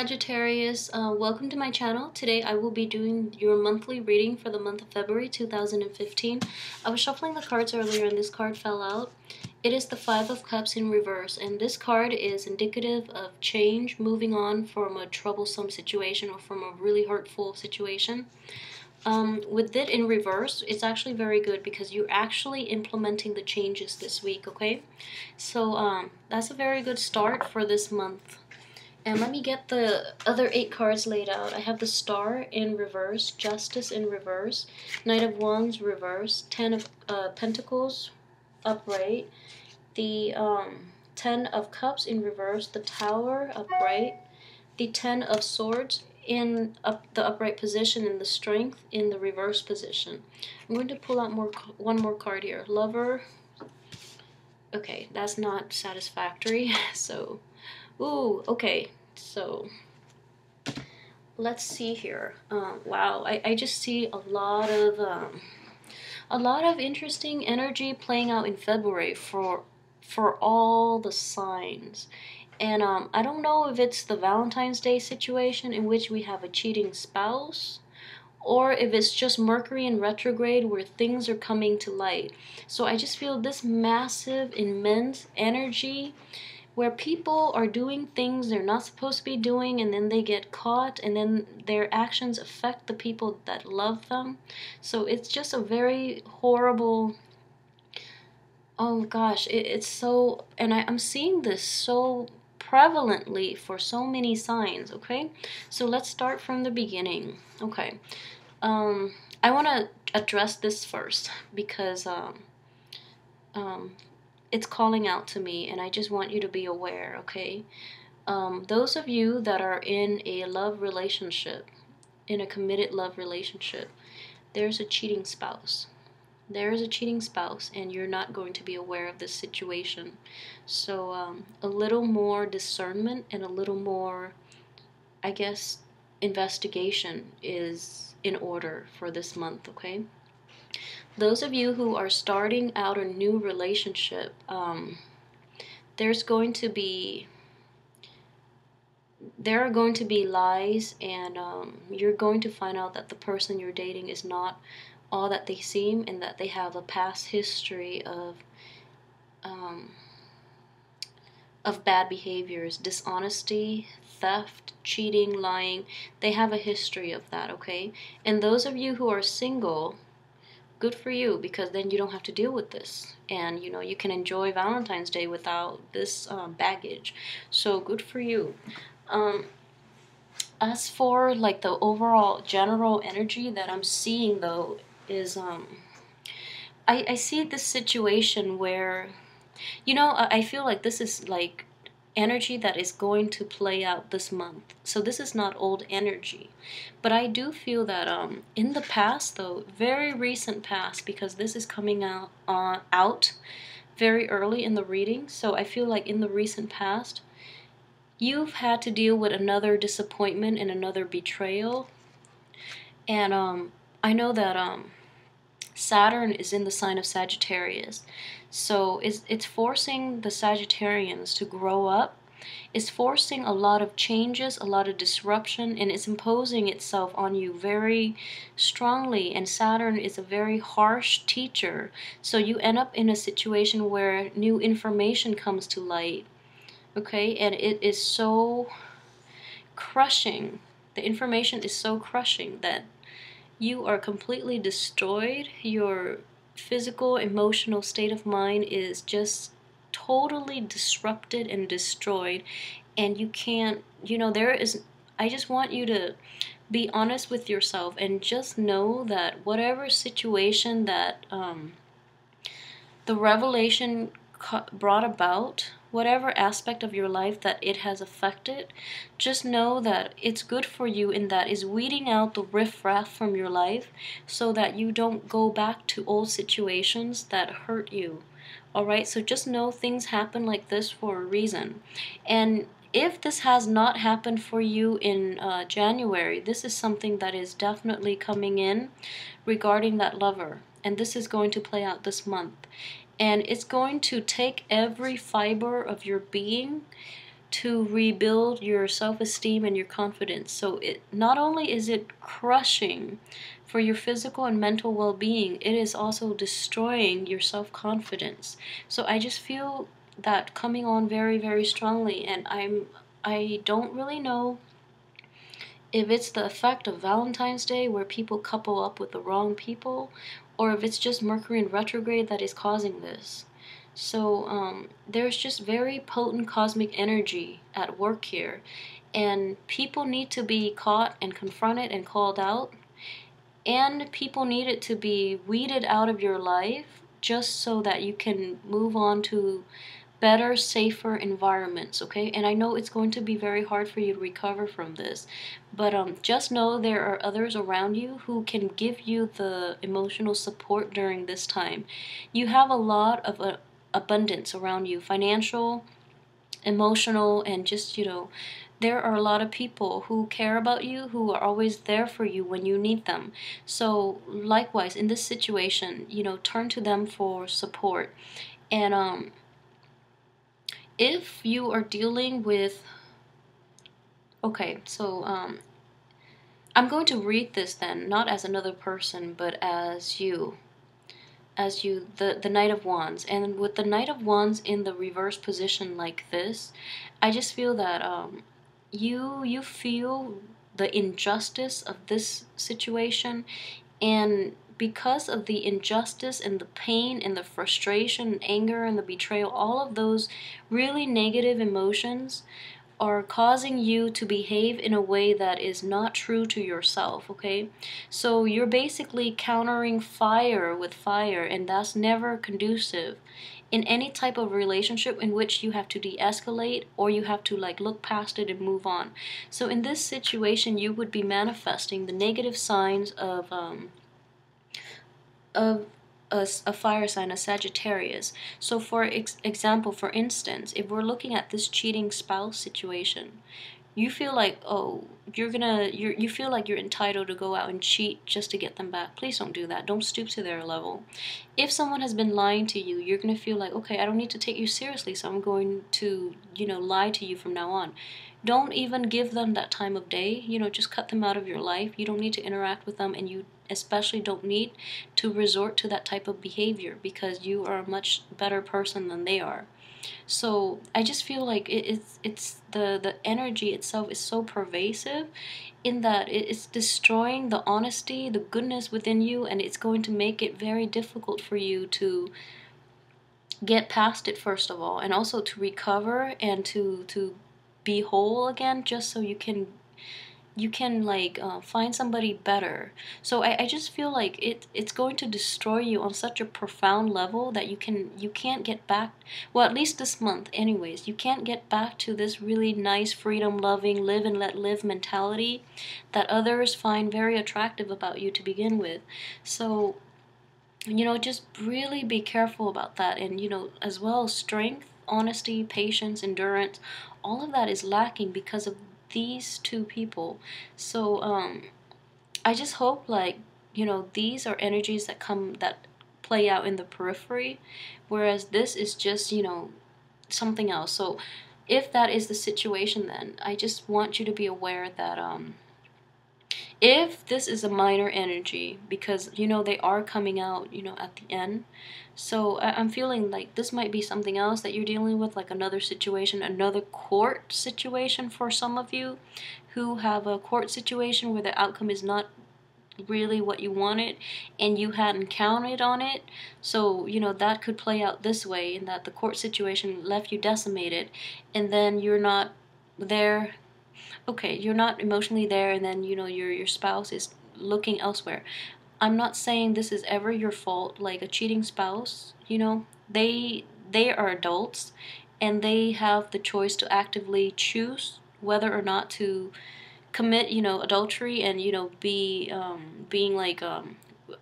Sagittarius, welcome to my channel. Today I will be doing your monthly reading for the month of February 2015. I was shuffling the cards earlier and this card fell out. It is the Five of Cups in reverse, and this card is indicative of change, moving on from a troublesome situation or from a really hurtful situation. With it in reverse, it's actually very good because you're actually implementing the changes this week, okay? So that's a very good start for this month. And let me get the other 8 cards laid out. I have the Star in reverse, Justice in reverse, Knight of Wands reverse, 10 of Pentacles upright, the 10 of Cups in reverse, the Tower upright, the 10 of Swords in the upright position, and the Strength in the reverse position. I'm going to pull out one more card here. Lover. Okay, that's not satisfactory. So, ooh, okay. So let's see here. Wow, I just see a lot of interesting energy playing out in February for all the signs. And I don't know if it's the Valentine's Day situation in which we have a cheating spouse, or if it's just Mercury in retrograde where things are coming to light. So I just feel this massive, immense energy where people are doing things they're not supposed to be doing, and then they get caught, and then their actions affect the people that love them. So it's just a very horrible, oh gosh, it's so, and I'm seeing this so prevalently for so many signs, okay? So let's start from the beginning. Okay, I want to address this first because it's calling out to me, and I just want you to be aware, okay? Those of you that are in a love relationship, in a committed love relationship, there's a cheating spouse. There is a cheating spouse, and you're not going to be aware of this situation. So a little more discernment and a little more, I guess, investigation is in order for this month, okay? Those of you who are starting out a new relationship, there are going to be lies, and you're going to find out that the person you're dating is not all that they seem, and that they have a past history of bad behaviors, dishonesty, theft, cheating, lying. They have a history of that, okay? And those of you who are single, good for you, because then you don't have to deal with this, and you can enjoy Valentine's Day without this baggage. So good for you. As for like the overall general energy that I'm seeing though is I see this situation where I feel like this is like energy that is going to play out this month. So this is not old energy, but I do feel that in the past though, very recent past, because this is coming out very early in the reading, so I feel like in the recent past you've had to deal with another disappointment and another betrayal. And I know that Saturn is in the sign of Sagittarius, so it's forcing the Sagittarians to grow up. It's forcing a lot of changes, a lot of disruption, and it's imposing itself on you very strongly. And Saturn is a very harsh teacher, so you end up in a situation where new information comes to light, okay? And it is so crushing. The information is so crushing that you are completely destroyed. Your physical, emotional state of mind is just totally disrupted and destroyed, and you can't, I just want you to be honest with yourself and just know that whatever situation that the revelation brought about, whatever aspect of your life that it has affected, just know that it's good for you, in that is weeding out the riffraff from your life so that you don't go back to old situations that hurt you. Alright, so just know things happen like this for a reason. And if this has not happened for you in January, this is something that is definitely coming in regarding that lover. And this is going to play out this month. And it's going to take every fiber of your being to rebuild your self-esteem and your confidence. So it not only is it crushing for your physical and mental well-being, it is also destroying your self-confidence. So I just feel that coming on very, very strongly, and I don't really know if it's the effect of Valentine's Day where people couple up with the wrong people, or if it's just Mercury in retrograde that is causing this. So there's just very potent cosmic energy at work here, and people need to be caught and confronted and called out, and people need it to be weeded out of your life just so that you can move on to better, safer environments, okay? And I know it's going to be very hard for you to recover from this, but just know there are others around you who can give you the emotional support during this time. You have a lot of abundance around you, financial, emotional, and just, there are a lot of people who care about you, who are always there for you when you need them. So likewise, in this situation, turn to them for support. And if you are dealing with, okay, so I'm going to read this then, not as another person, but as you, the Knight of Wands. And with the Knight of Wands in the reverse position like this, I just feel that you feel the injustice of this situation, and because of the injustice and the pain and the frustration and anger and the betrayal, all of those really negative emotions are causing you to behave in a way that is not true to yourself, okay? So you're basically countering fire with fire, and that's never conducive in any type of relationship in which you have to de-escalate or you have to look past it and move on. So in this situation, you would be manifesting the negative signs of a fire sign, a Sagittarius. So for example, for instance, if we're looking at this cheating spouse situation, you feel like, oh, you feel like you're entitled to go out and cheat just to get them back. Please don't do that. Don't stoop to their level. If someone has been lying to you, you're going to feel like, okay, I don't need to take you seriously, so I'm going to, lie to you from now on. Don't even give them that time of day. Just cut them out of your life. You don't need to interact with them, and you especially don't need to resort to that type of behavior because you are a much better person than they are. So I just feel like it's the energy itself is so pervasive in that it's destroying the honesty, the goodness within you, and it's going to make it very difficult for you to get past it, first of all, and also to recover and to be whole again, just so you can find somebody better. So I just feel like it's going to destroy you on such a profound level that you can't get back, well, at least this month anyways, you can't get back to this really nice, freedom loving, live and let live mentality that others find very attractive about you to begin with. So just really be careful about that. And as well, strength, honesty, patience, endurance, all of that is lacking because of these two people. So I just hope these are energies that play out in the periphery, whereas this is just something else. So if that is the situation, then I just want you to be aware that if this is a minor energy, because they are coming out at the end, so I'm feeling like this might be something else that you're dealing with, like another situation, another court situation for some of you who have a court situation where the outcome is not really what you wanted and you hadn't counted on it. So that could play out this way, in that the court situation left you decimated, and then you're not there. Okay, you're not emotionally there, and then your spouse is looking elsewhere. I'm not saying this is ever your fault. Like a cheating spouse, they are adults, and they have the choice to actively choose whether or not to commit adultery and be being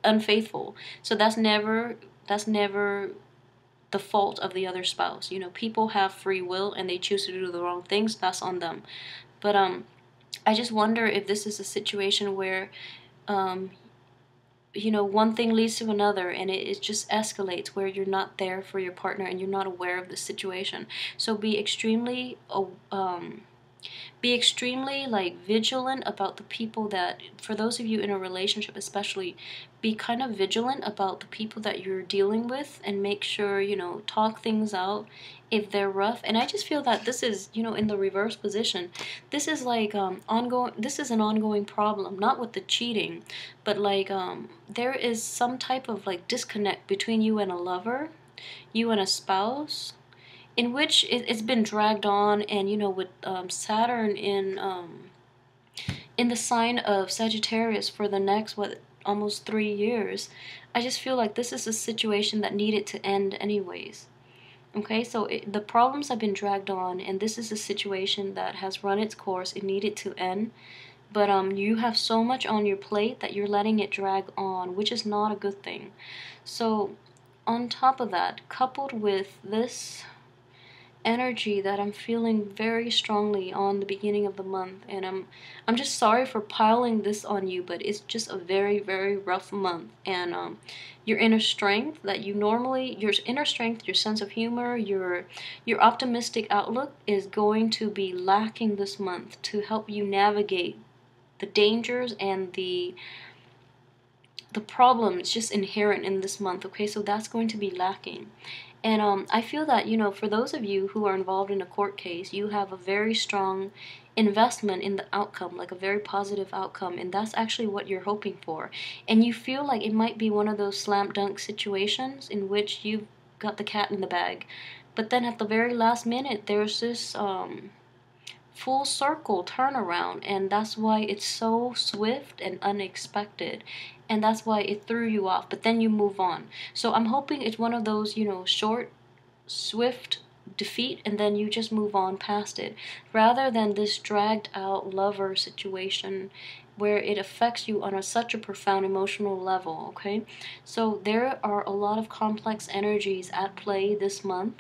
unfaithful. So that's never the fault of the other spouse. People have free will and they choose to do the wrong things. That's on them. But I just wonder if this is a situation where you know, one thing leads to another, and it just escalates where you're not there for your partner and you're not aware of the situation. So be extremely like vigilant about the people that, for those of you in a relationship especially, be kind of vigilant about the people that you're dealing with, and make sure, you know, talk things out if they're rough. And I just feel that this is, you know, in the reverse position, this is like ongoing, this is an ongoing problem, not with the cheating, but like there is some type of like disconnect between you and a lover, you and a spouse, in which it's been dragged on. And you know, with Saturn in the sign of Sagittarius for the next, what, almost 3 years, I just feel like this is a situation that needed to end anyways. Okay, so the problems have been dragged on, and this is a situation that has run its course. It needed to end, but you have so much on your plate that you're letting it drag on, which is not a good thing. So on top of that, coupled with this energy that I'm feeling very strongly on the beginning of the month, and I'm just sorry for piling this on you, but it's just a very, very rough month. And your inner strength that you normally, your inner strength, your sense of humor, your optimistic outlook is going to be lacking this month to help you navigate the dangers and the problems just inherent in this month. Okay, so that's going to be lacking. And I feel that, you know, for those of you who are involved in a court case, you have a very strong investment in the outcome, like a very positive outcome, and that's actually what you're hoping for. And you feel like it might be one of those slam dunk situations in which you've got the cat in the bag, but then at the very last minute, there's this full circle turnaround, and that's why it's so swift and unexpected, and that's why it threw you off, but then you move on. So I'm hoping it's one of those, you know, short, swift defeat, and then you just move on past it, rather than this dragged out lover situation where it affects you on such a profound emotional level. Okay, so there are a lot of complex energies at play this month.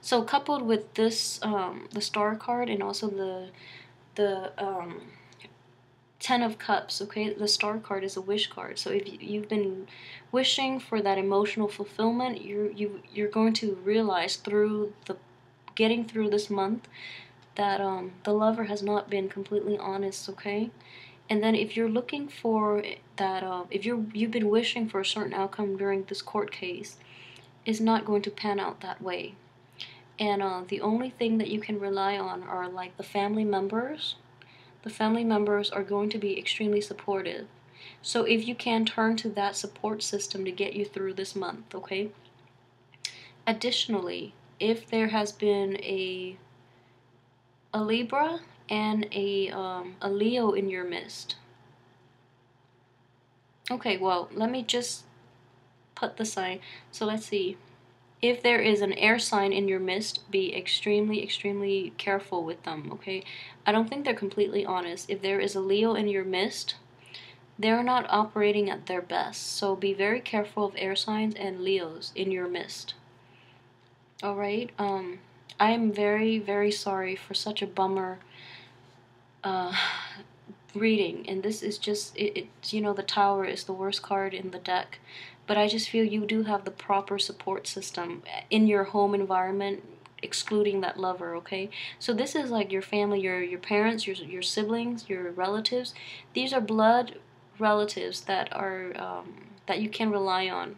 So coupled with this, the Star card, and also the Ten of Cups. Okay, the Star card is a wish card. So if you've been wishing for that emotional fulfillment, you're going to realize through the getting through this month that the lover has not been completely honest. Okay. And then if you're looking for that, if you've been wishing for a certain outcome during this court case, is not going to pan out that way. And the only thing that you can rely on are like the family members. The family members are going to be extremely supportive. So if you can, turn to that support system to get you through this month, okay? Additionally, if there has been a Libra and a Leo in your midst. Okay, well, let me just put the sign. So let's see. If there is an air sign in your midst, be extremely, extremely careful with them, okay? I don't think they're completely honest. If there is a Leo in your midst, they're not operating at their best. So be very careful of air signs and Leos in your midst. All right? I am very, very sorry for such a bummer reading. And this is just, it's, you know, the Tower is the worst card in the deck. But I just feel you do have the proper support system in your home environment, excluding that lover, okay? So this is like your family, your parents, your siblings, your relatives. These are blood relatives that are that you can rely on,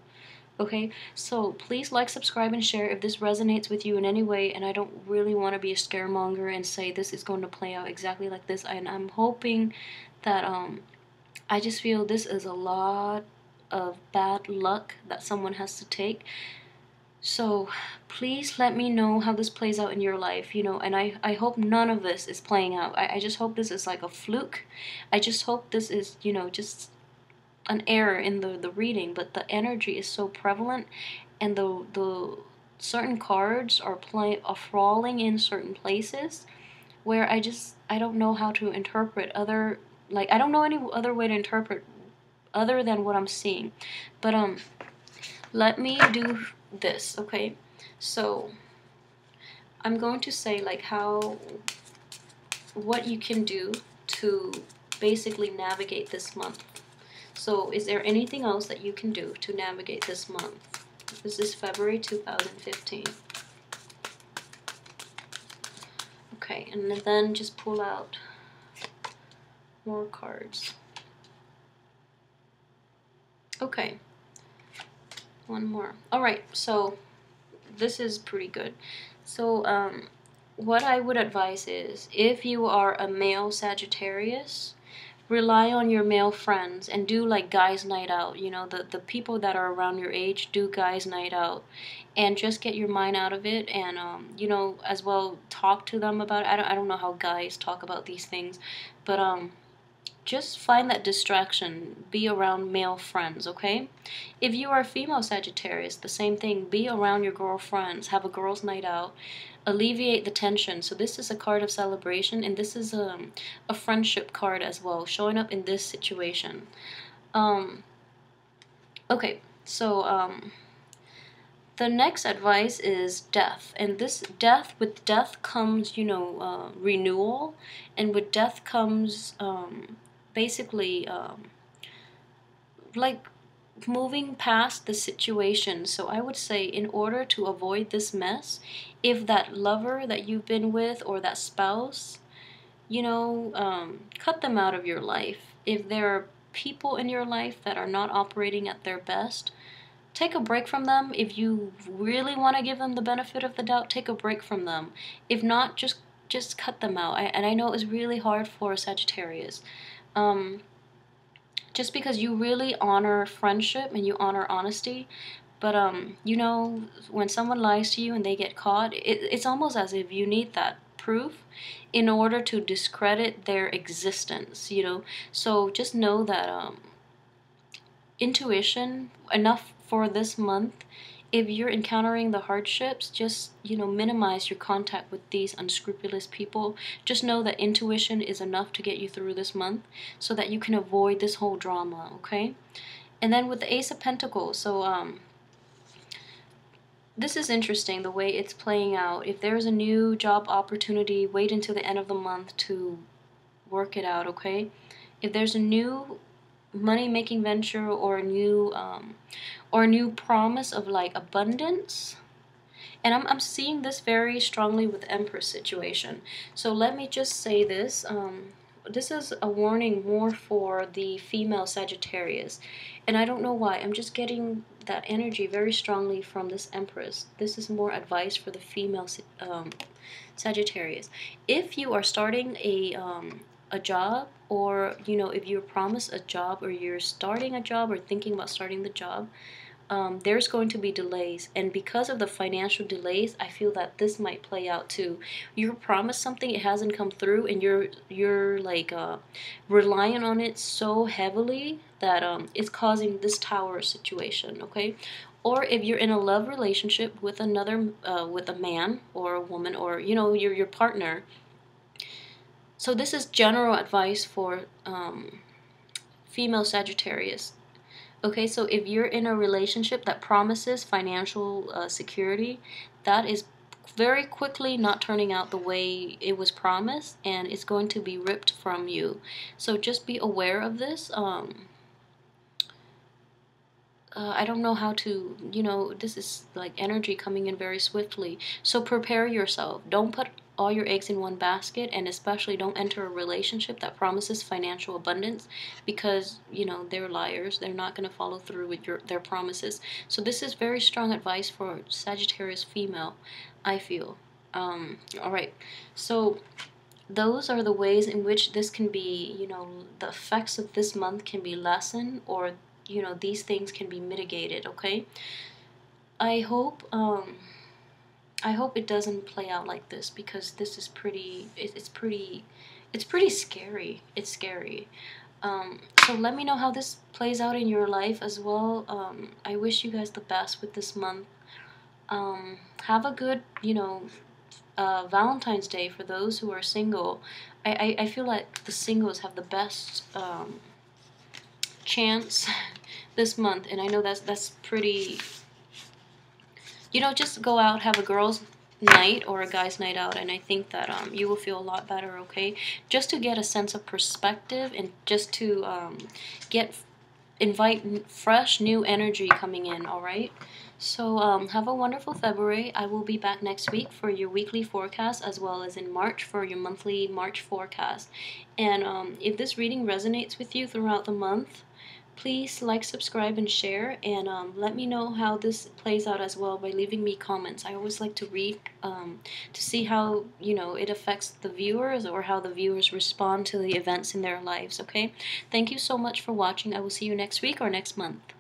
okay? So please like, subscribe, and share if this resonates with you in any way. And I don't really want to be a scaremonger and say this is going to play out exactly like this. And I'm hoping that I just feel this is a lot of bad luck that someone has to take. So please let me know how this plays out in your life, you know, and I hope none of this is playing out. I just hope this is like a fluke. I just hope this is, you know, just an error in the reading, but the energy is so prevalent, and the certain cards are falling in certain places where I don't know how to interpret other, like, I don't know any other way to interpret other than what I'm seeing. But let me do this, okay? So I'm going to say like what you can do to basically navigate this month. So is there anything else that you can do to navigate this month? This is February 2015. Okay, and then just pull out more cards. Okay, one more. All right, so this is pretty good. So what I would advise is, if you are a male Sagittarius, rely on your male friends and do like guys night out. You know, the people that are around your age, do guys night out and just get your mind out of it. And you know, as well, talk to them about it. I don't know how guys talk about these things, but just find that distraction. Be around male friends, okay? If you are a female Sagittarius, the same thing. Be around your girlfriends. Have a girls' night out. Alleviate the tension. So this is a card of celebration, and this is a friendship card as well, showing up in this situation. Okay, so the next advice is death. And this death, with death comes, you know, renewal. And with death comes basically like moving past the situation. So I would say, in order to avoid this mess, if that lover that you've been with or that spouse, you know, cut them out of your life. If there are people in your life that are not operating at their best, take a break from them. If you really want to give them the benefit of the doubt, take a break from them. If not, just cut them out. And I know it's really hard for Sagittarius. Just because you really honor friendship and you honor honesty, but you know, when someone lies to you and they get caught, it's almost as if you need that proof in order to discredit their existence, you know. So just know that intuition enough for this month. If you're encountering the hardships, just, you know, minimize your contact with these unscrupulous people. Just know that intuition is enough to get you through this month so that you can avoid this whole drama, okay? And then with the Ace of Pentacles, so this is interesting the way it's playing out. If there's a new job opportunity, wait until the end of the month to work it out, okay? If there's a new money-making venture or a new promise of like abundance, and I'm seeing this very strongly with the Empress situation. So let me just say this. This is a warning more for the female Sagittarius. And I don't know why. I'm just getting that energy very strongly from this Empress. This is more advice for the female Sagittarius. If you are starting a job, or, you know, if you're promised a job, or you're starting a job or thinking about starting the job, there's going to be delays. And because of the financial delays, I feel that this might play out too. You're promised something, it hasn't come through, and you're like relying on it so heavily that it's causing this tower situation, okay? Or if you're in a love relationship with another with a man or a woman, or, you know, your partner. So this is general advice for female Sagittarius. Okay, so if you're in a relationship that promises financial security, that is very quickly not turning out the way it was promised, and it's going to be ripped from you. So just be aware of this. I don't know how to, you know, this is like energy coming in very swiftly. So prepare yourself. Don't put all your eggs in one basket, and especially don't enter a relationship that promises financial abundance, because, you know, they're liars. They're not going to follow through with their promises. So this is very strong advice for Sagittarius female, I feel. All right. So those are the ways in which this can be, you know, the effects of this month can be lessened, or, you know, these things can be mitigated, okay? I hope it doesn't play out like this, because this is pretty, it's pretty scary. It's scary. So let me know how this plays out in your life as well. I wish you guys the best with this month. Have a good, you know, Valentine's Day for those who are single. I feel like the singles have the best chance this month, and I know that's pretty, you know, just go out, have a girls' night or a guy's night out, and I think that you will feel a lot better, okay? Just to get a sense of perspective, and just to get invite fresh new energy coming in. All right, so have a wonderful February. I will be back next week for your weekly forecast, as well as in March for your monthly March forecast. And if this reading resonates with you throughout the month, please like, subscribe, and share. And let me know how this plays out as well by leaving me comments. I always like to read to see how, you know, it affects the viewers, or how the viewers respond to the events in their lives. Okay, thank you so much for watching. I will see you next week or next month.